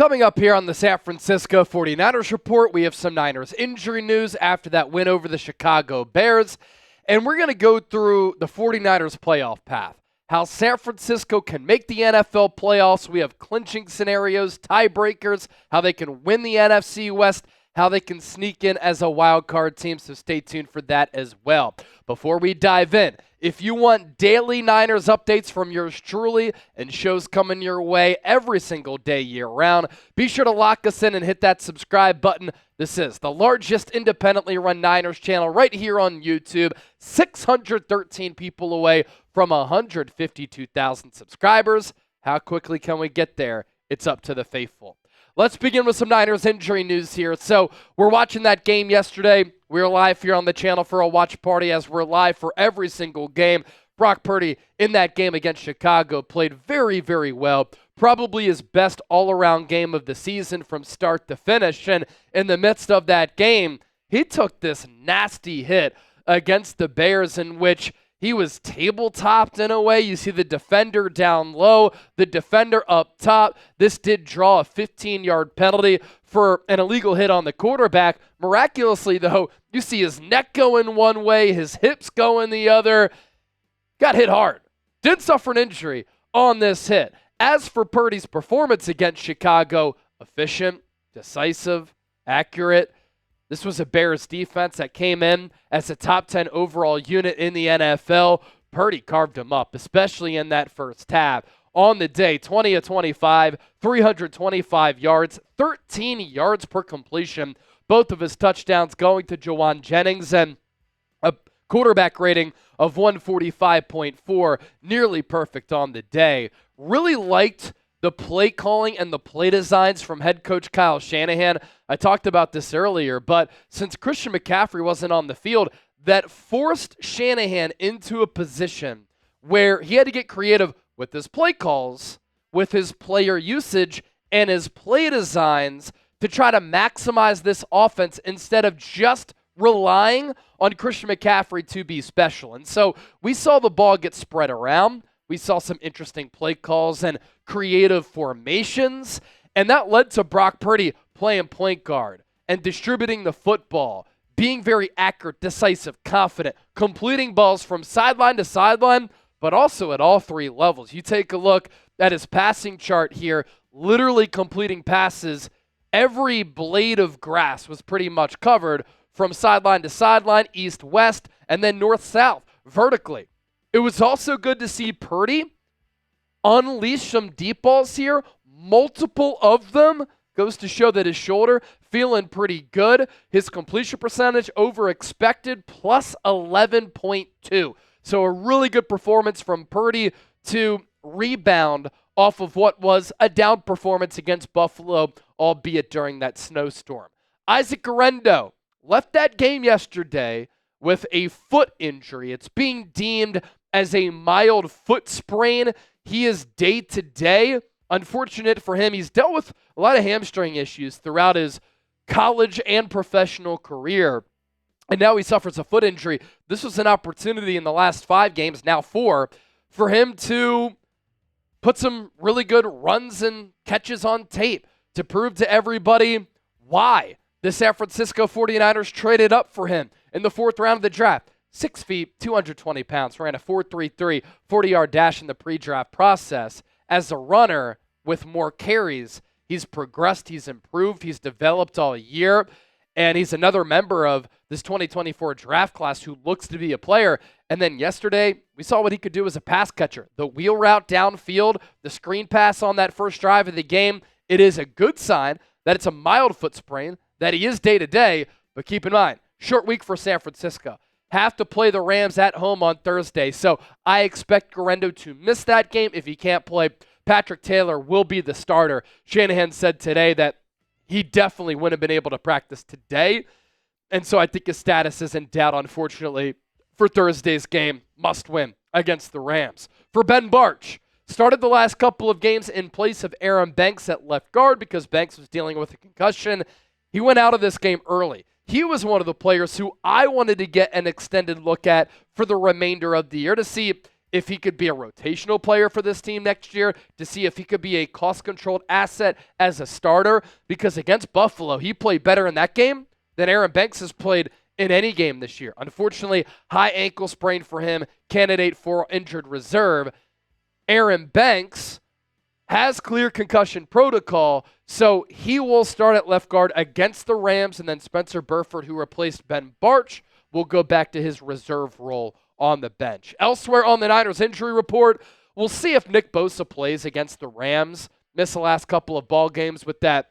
Coming up here on the San Francisco 49ers Report, we have some Niners injury news after that win over the Chicago Bears. And we're going to go through the 49ers playoff path, how San Francisco can make the NFL playoffs. We have clinching scenarios, tiebreakers, how they can win the NFC West, how they can sneak in as a wildcard team, so stay tuned for that as well. Before we dive in, if you want daily Niners updates from yours truly and shows coming your way every single day year-round, be sure to lock us in and hit that subscribe button. This is the largest independently run Niners channel right here on YouTube, 613 people away from 152,000 subscribers. How quickly can we get there? It's up to the faithful. Let's begin with some Niners injury news here. So we're watching that game yesterday. We're live here on the channel for a watch party as we're live for every single game. Brock Purdy in that game against Chicago played very, very well. Probably his best all-around game of the season from start to finish. And in the midst of that game, he took this nasty hit against the Bears in which he was tabletopped in a way. You see the defender down low, the defender up top. This did draw a 15-yard penalty for an illegal hit on the quarterback. Miraculously, though, you see his neck going one way, his hips going the other. Got hit hard. Did suffer an injury on this hit. As for Purdy's performance against Chicago, efficient, decisive, accurate. This was a Bears defense that came in as a top 10 overall unit in the NFL. Purdy carved him up, especially in that first half. On the day, 20 of 25, 325 yards, 13 yards per completion. Both of his touchdowns going to Jauan Jennings and a quarterback rating of 145.4, nearly perfect on the day. Really liked the play calling and the play designs from head coach Kyle Shanahan. I talked about this earlier, but since Christian McCaffrey wasn't on the field, that forced Shanahan into a position where he had to get creative with his play calls, with his player usage, and his play designs to try to maximize this offense instead of just relying on Christian McCaffrey to be special. And so we saw the ball get spread around. We saw some interesting play calls and creative formations, and that led to Brock Purdy playing point guard and distributing the football, being very accurate, decisive, confident, completing balls from sideline to sideline, but also at all three levels. You take a look at his passing chart here, literally completing passes. Every blade of grass was pretty much covered from sideline to sideline, east-west, and then north-south, vertically. It was also good to see Purdy unleash some deep balls here, multiple of them. Goes to show that his shoulder feeling pretty good. His completion percentage over expected, plus 11.2. So a really good performance from Purdy to rebound off of what was a down performance against Buffalo, albeit during that snowstorm. Isaac Guerendo left that game yesterday with a foot injury. It's being deemed as a mild foot sprain. He is day-to-day. Unfortunate for him, he's dealt with a lot of hamstring issues throughout his college and professional career, and now he suffers a foot injury. This was an opportunity in the last 5 games, now 4, for him to put some really good runs and catches on tape to prove to everybody why the San Francisco 49ers traded up for him in the 4th round of the draft. 6 feet, 220 pounds, ran a 4.33 40-yard dash in the pre-draft process. As a runner with more carries, he's progressed, he's improved, he's developed all year, and he's another member of this 2024 draft class who looks to be a player. And then yesterday, we saw what he could do as a pass catcher. The wheel route downfield, the screen pass on that first drive of the game. It is a good sign that it's a mild foot sprain, that he is day-to-day, but keep in mind, short week for San Francisco. Have to play the Rams at home on Thursday. So I expect Guerendo to miss that game if he can't play. Patrick Taylor will be the starter. Shanahan said today that he definitely wouldn't have been able to practice today. And so I think his status is in doubt, unfortunately, for Thursday's game. Must win against the Rams. For Ben Bartch, started the last couple of games in place of Aaron Banks at left guard because Banks was dealing with a concussion. He went out of this game early. He was one of the players who I wanted to get an extended look at for the remainder of the year to see if he could be a rotational player for this team next year, to see if he could be a cost-controlled asset as a starter, because against Buffalo, he played better in that game than Aaron Banks has played in any game this year. Unfortunately, high ankle sprain for him, candidate for injured reserve. Aaron Banks has clear concussion protocol, so he will start at left guard against the Rams, and then Spencer Burford, who replaced Ben Barch, will go back to his reserve role on the bench. Elsewhere on the Niners injury report, we'll see if Nick Bosa plays against the Rams. Missed the last couple of ball games with that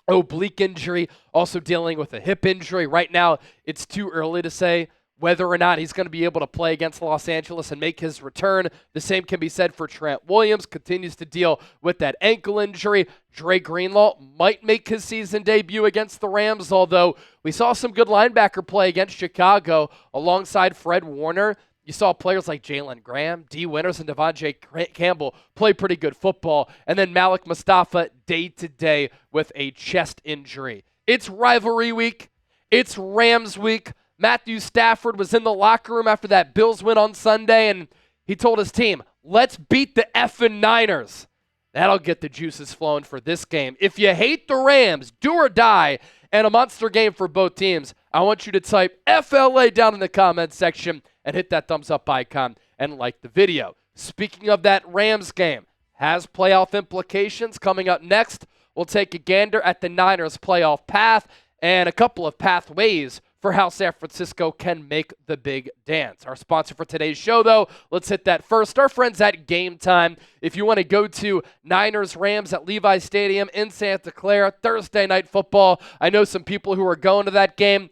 oblique injury, also dealing with a hip injury. Right now, it's too early to say whether or not he's going to be able to play against Los Angeles and make his return. The same can be said for Trent Williams, continues to deal with that ankle injury. Dre Greenlaw might make his season debut against the Rams, although we saw some good linebacker play against Chicago alongside Fred Warner. You saw players like Jalen Graham, D. Winters, and Devontae Campbell play pretty good football. And then Malik Mustafa day-to-day with a chest injury. It's rivalry week. It's Rams week. Matthew Stafford was in the locker room after that Bills win on Sunday, and he told his team, let's beat the effing Niners. That'll get the juices flowing for this game. If you hate the Rams, do or die, and a monster game for both teams, I want you to type FLA down in the comments section and hit that thumbs up icon and like the video. Speaking of that Rams game, has playoff implications. Coming up next, we'll take a gander at the Niners' playoff path and a couple of pathways for how San Francisco can make the big dance. Our sponsor for today's show, though, let's hit that first. Our friends at Game Time. If you want to go to Niners-Rams at Levi's Stadium in Santa Clara, Thursday night football. I know some people who are going to that game,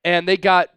and they got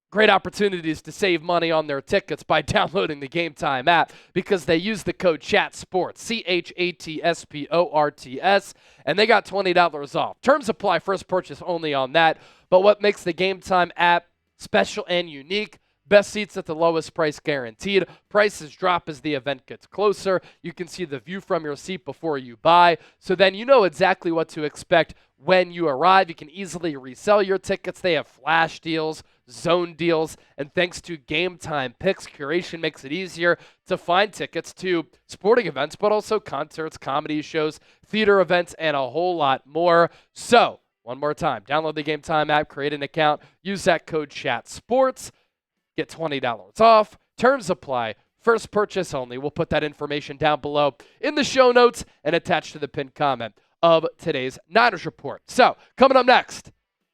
great opportunities to save money on their tickets by downloading the Game Time app because they use the code CHATSPORTS, CHATSPORTS, and they got $20 off. Terms apply, first purchase only on that. But what makes the Game Time app special and unique? Best seats at the lowest price guaranteed. Prices drop as the event gets closer. You can see the view from your seat before you buy. So then you know exactly what to expect when you arrive. You can easily resell your tickets. They have flash deals, zone deals, and thanks to Game Time Picks, curation makes it easier to find tickets to sporting events, but also concerts, comedy shows, theater events, and a whole lot more. So, one more time, download the Game Time app, create an account, use that code CHATSPORTS, get $20 off. Terms apply. First purchase only. We'll put that information down below in the show notes and attached to the pinned comment of today's Niners report. So, coming up next,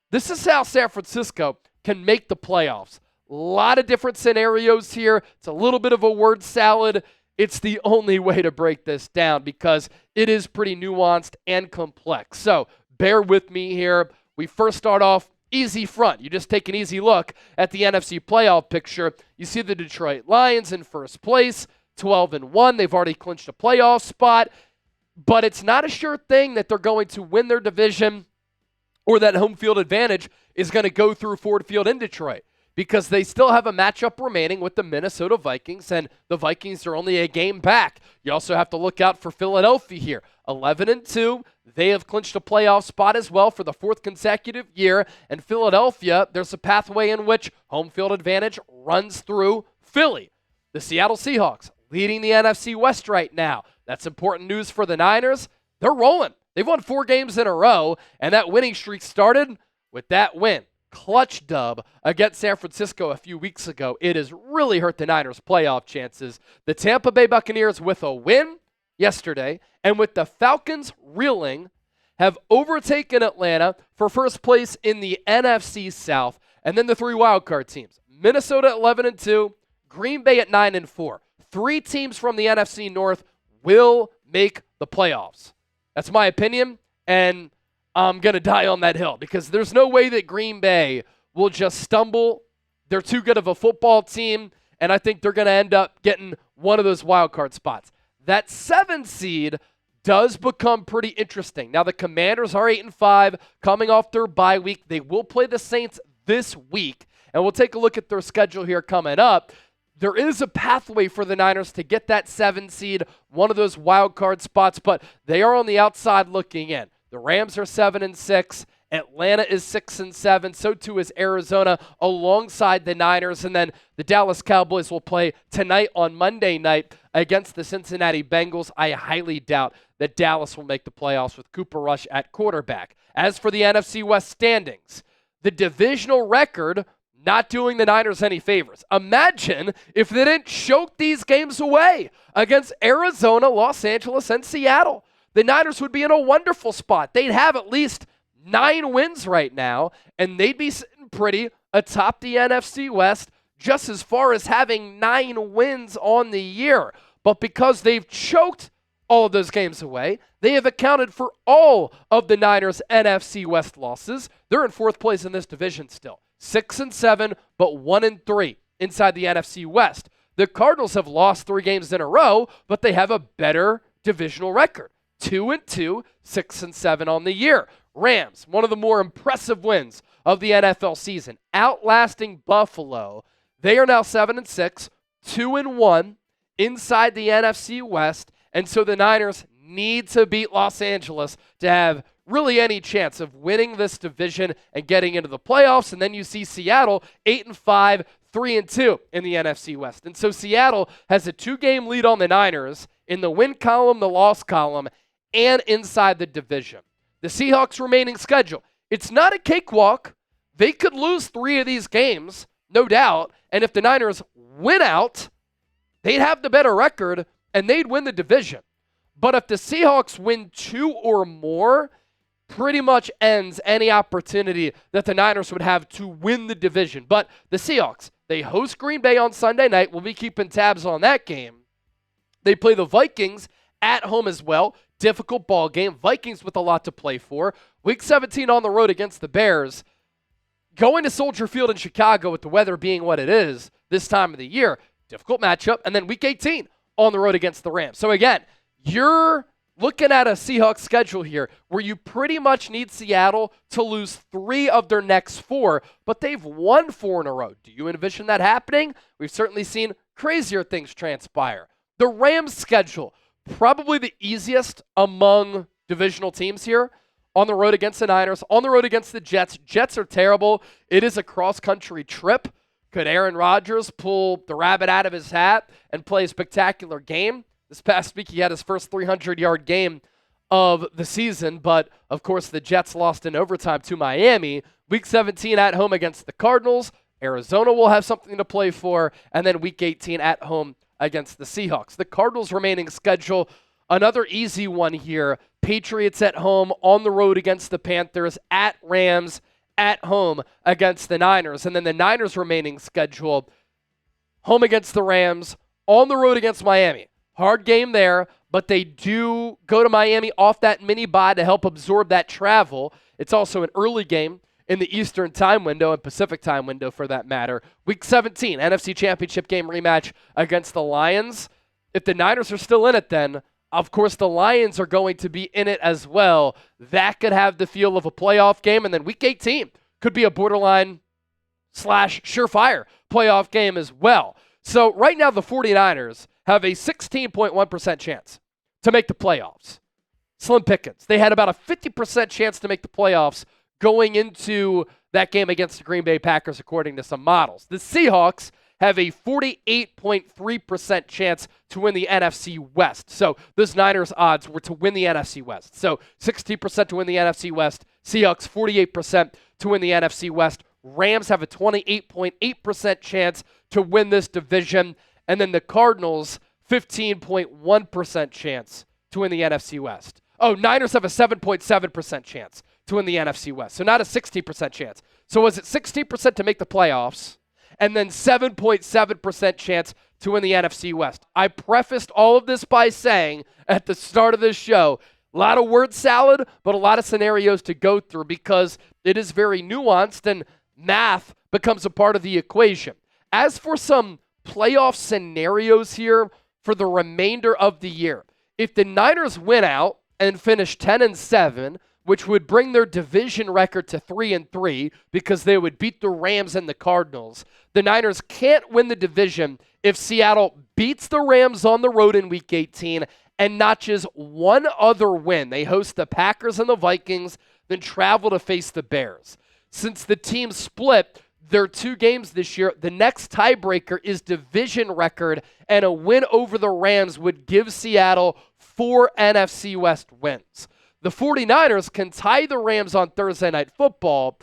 this is how San Francisco can make the playoffs. A lot of different scenarios here. It's a little bit of a word salad. It's the only way to break this down because it is pretty nuanced and complex. So, bear with me here. We first start off easy front. You just take an easy look at the NFC playoff picture. You see the Detroit Lions in first place, 12-1. They've already clinched a playoff spot, but it's not a sure thing that they're going to win their division or that home field advantage is going to go through Ford Field in Detroit because they still have a matchup remaining with the Minnesota Vikings, and the Vikings are only a game back. You also have to look out for Philadelphia here. 11-2. They have clinched a playoff spot as well for the fourth consecutive year. And Philadelphia, there's a pathway in which home field advantage runs through Philly. The Seattle Seahawks leading the NFC West right now. That's important news for the Niners. They're rolling. They've won 4 games in a row, and that winning streak started with that win. Clutch dub against San Francisco a few weeks ago. It has really hurt the Niners' playoff chances. The Tampa Bay Buccaneers with a win yesterday, and with the Falcons reeling, have overtaken Atlanta for first place in the NFC South, and then the 3 wildcard teams. Minnesota at 11-2, Green Bay at 9-4. 3 teams from the NFC North will make the playoffs. That's my opinion, and I'm going to die on that hill because there's no way that Green Bay will just stumble. They're too good of a football team, and I think they're going to end up getting one of those wildcard spots. That 7 seed does become pretty interesting. Now, the Commanders are 8-5, coming off their bye week. They will play the Saints this week, and we'll take a look at their schedule here coming up. There is a pathway for the Niners to get that 7 seed, one of those wild card spots, but they are on the outside looking in. The Rams are 7-6, Atlanta is 6-7. So too is Arizona alongside the Niners. And then the Dallas Cowboys will play tonight on Monday night against the Cincinnati Bengals. I highly doubt that Dallas will make the playoffs with Cooper Rush at quarterback. As for the NFC West standings, the divisional record not doing the Niners any favors. Imagine if they didn't choke these games away against Arizona, Los Angeles, and Seattle. The Niners would be in a wonderful spot. They'd have at least 9 wins right now, and they'd be sitting pretty atop the NFC West, just as far as having 9 wins on the year. But because they've choked all of those games away, they have accounted for all of the Niners' NFC West losses. They're in 4th place in this division still. 6-7, but 1-3 inside the NFC West. The Cardinals have lost 3 games in a row, but they have a better divisional record. 2-2, 6-7 on the year. Rams, one of the more impressive wins of the NFL season, outlasting Buffalo. They are now 7-6, 2-1 inside the NFC West, and so the Niners need to beat Los Angeles to have really any chance of winning this division and getting into the playoffs. And then you see Seattle 8-5, 3-2 in the NFC West. And so Seattle has a 2-game lead on the Niners in the win column, the loss column, and inside the division. The Seahawks' remaining schedule, it's not a cakewalk. They could lose 3 of these games, no doubt. And if the Niners win out, they'd have the better record and they'd win the division. But if the Seahawks win 2 or more, pretty much ends any opportunity that the Niners would have to win the division. But the Seahawks, they host Green Bay on Sunday night. We'll be keeping tabs on that game. They play the Vikings at home as well. Difficult ball game. Vikings with a lot to play for. Week 17 on the road against the Bears. Going to Soldier Field in Chicago with the weather being what it is this time of the year. Difficult matchup. And then Week 18 on the road against the Rams. So again, you're looking at a Seahawks schedule here where you pretty much need Seattle to lose 3 of their next 4, but they've won 4 in a row. Do you envision that happening? We've certainly seen crazier things transpire. The Rams schedule, probably the easiest among divisional teams here. On the road against the Niners, on the road against the Jets. Jets are terrible. It is a cross-country trip. Could Aaron Rodgers pull the rabbit out of his hat and play a spectacular game? This past week, he had his first 300-yard game of the season, but, of course, the Jets lost in overtime to Miami. Week 17 at home against the Cardinals. Arizona will have something to play for, and then Week 18 at home against the Seahawks. The Cardinals' remaining schedule, another easy one here. Patriots at home, on the road against the Panthers, at Rams, at home against the Niners. And then the Niners' remaining schedule, home against the Rams, on the road against Miami. Hard game there, but they do go to Miami off that mini bye to help absorb that travel. It's also an early game in the Eastern time window and Pacific time window for that matter. Week 17, NFC Championship game rematch against the Lions. If the Niners are still in it then, of course the Lions are going to be in it as well. That could have the feel of a playoff game. And then Week 18 could be a borderline / surefire playoff game as well. So right now the 49ers have a 16.1% chance to make the playoffs. Slim pickings. They had about a 50% chance to make the playoffs going into that game against the Green Bay Packers, according to some models. The Seahawks have a 48.3% chance to win the NFC West. So those Niners odds were to win the NFC West. So 60% to win the NFC West. Seahawks 48% to win the NFC West. Rams have a 28.8% chance to win this division. And then the Cardinals, 15.1% chance to win the NFC West. Oh, Niners have a 7.7% chance to win the NFC West. So not a 60% chance. So was it 60% to make the playoffs? And then 7.7% chance to win the NFC West. I prefaced all of this by saying at the start of this show, a lot of word salad, but a lot of scenarios to go through because it is very nuanced and math becomes a part of the equation. As for some playoff scenarios here for the remainder of the year, if the Niners win out and finish 10-7, which would bring their division record to 3-3 because they would beat the Rams and the Cardinals. The Niners can't win the division if Seattle beats the Rams on the road in Week 18 and notches one other win. They host the Packers and the Vikings. then travel to face the Bears. Since the team split their 2 games this year, the next tiebreaker is division record, and a win over the Rams would give Seattle 4 NFC West wins. The 49ers can tie the Rams on Thursday Night Football.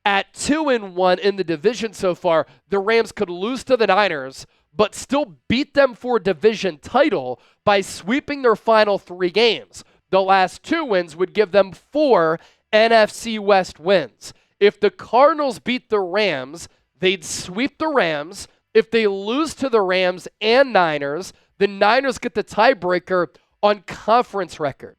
At 2-1 in the division so far, the Rams could lose to the Niners, but still beat them for a division title by sweeping their final 3 games. The last 2 wins would give them 4 NFC West wins. If the Cardinals beat the Rams, they'd sweep the Rams. If they lose to the Rams and Niners, the Niners get the tiebreaker on conference record.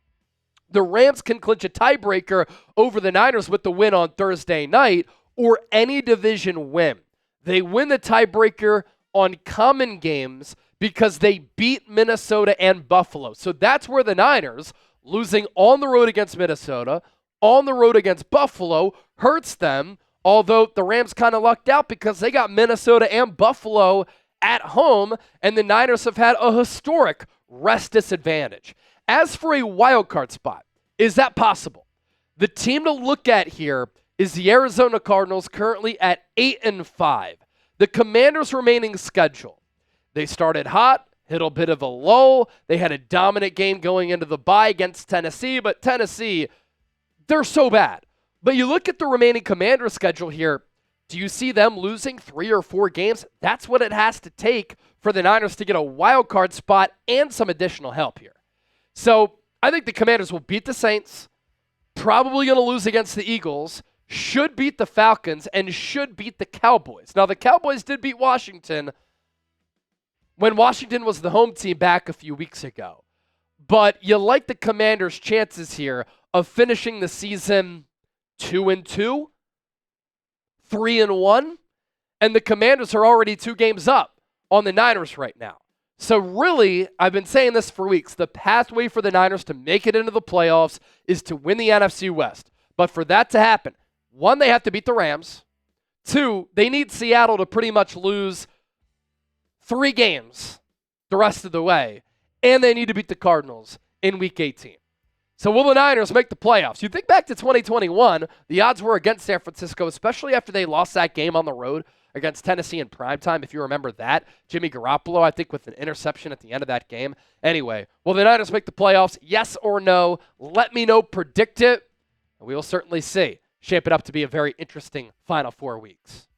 The Rams can clinch a tiebreaker over the Niners with the win on Thursday night or any division win. They win the tiebreaker on common games because they beat Minnesota and Buffalo. So that's where the Niners, losing on the road against Minnesota, on the road against Buffalo, hurts them, although the Rams kind of lucked out because they got Minnesota and Buffalo at home, and the Niners have had a historic rest disadvantage. As for a wild card spot, is that possible? The team to look at here is the Arizona Cardinals, currently at 8-5. The Commanders' remaining schedule. They started hot, hit a bit of a lull. They had a dominant game going into the bye against Tennessee, but Tennessee, they're so bad. But you look at the remaining Commanders' schedule here, do you see them losing 3 or 4 games? That's what it has to take for the Niners to get a wild card spot and some additional help here. So I think the Commanders will beat the Saints, probably going to lose against the Eagles, should beat the Falcons, and should beat the Cowboys. Now, the Cowboys did beat Washington when Washington was the home team back a few weeks ago. But you like the Commanders' chances here of finishing the season 2-2, 3-1, and the Commanders are already 2 games up on the Niners right now. So really, I've been saying this for weeks, the pathway for the Niners to make it into the playoffs is to win the NFC West. But for that to happen, 1, they have to beat the Rams. 2, they need Seattle to pretty much lose 3 games the rest of the way. And they need to beat the Cardinals in Week 18. So will the Niners make the playoffs? You think back to 2021, the odds were against San Francisco, especially after they lost that game on the road against Tennessee in primetime, if you remember that. Jimmy Garoppolo, I think, with an interception at the end of that game. Anyway, will the Niners make the playoffs? Yes or no? Let me know. Predict it. And we will certainly see. Shape it up to be a very interesting final 4 weeks.